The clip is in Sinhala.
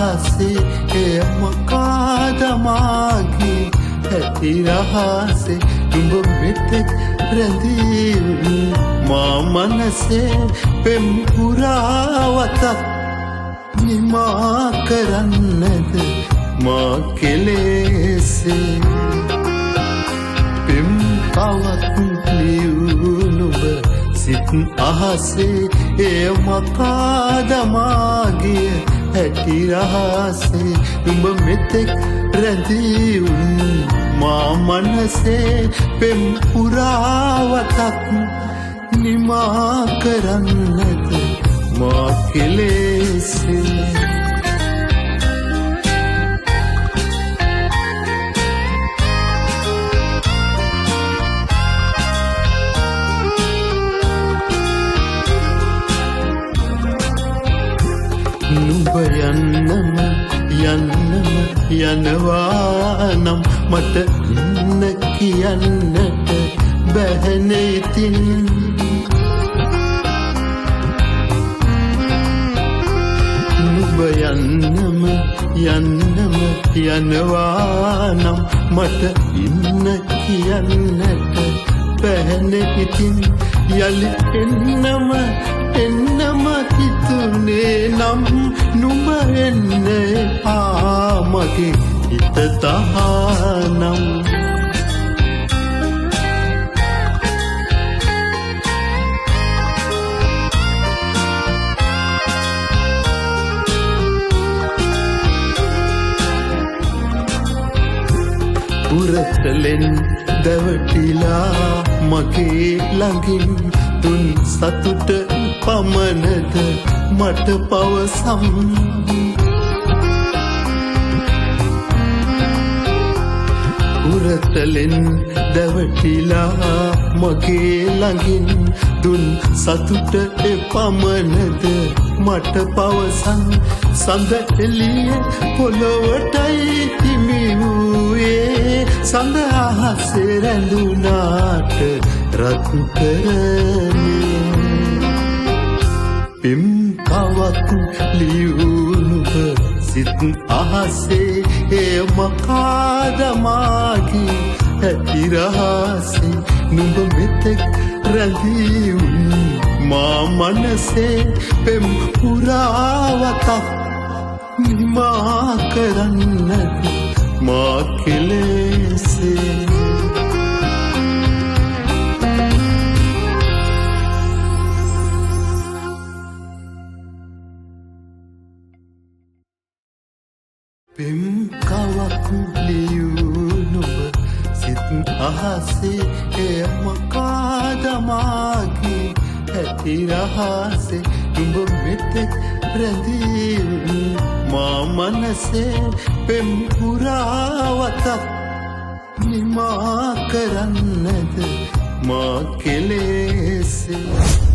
අහසේ එය මොකාද මාගේ ඇති රහසේ නුඹ මෙතෙක් රැඳී මා මනසේ පෙම් පුරාවතක් නිමා කරන්නද මා කෙලෙසේ පෙම් කවක් ලියුණුඹ සිත් අහසේ එය මොකාද මාගේ ඇති රහසේ නුඹ මෙතෙක් රැඳී මා මනසේ පෙම් පුරාවතක් නිමා කරන්නද මා කෙලෙසේ නුඹ යනවා නම් මට ඉන්න කියන්නට බැහැනේ ඉතින් නුඹ යනවා නම් මට ඉන්න කියන්නට බැහැනේ ඉතින් යලි එන්නම හිතුනේ නම් නුඹ එන්න මගේ හිත තහනම් උරතලෙන් දැවටිලා මගේ ළඟින් තුන් සතුට පමණද මට පවසම් උරතලෙන් දැවටිලා මගේ ළඟින් තුන් සතුට පමණද මට පවසම් සඳ එළිය පොළොවටයි හිමි වූයේ සඳ අහසේ රැඳුනාට රත් කරන්නේ පෙම් කවක් ලියුණුඹ සිත් අහසේ එය මොකාද මාගේ ඇති රහසේ නුඹ මෙතෙක් රැඳී මා මනසේ පෙම් පුරාවතක් නිමා කරන්නද මා කෙලෙසේ පෙම් කවක් ලියුණුඹ සිත් අහසේ එය මොකාද මාගේ ඇති රහසේ නුඹ මෙතෙක් රැඳී මා මනසේ පෙම් පුරාවතක් නිමා කරන්නද මා කෙලෙසේ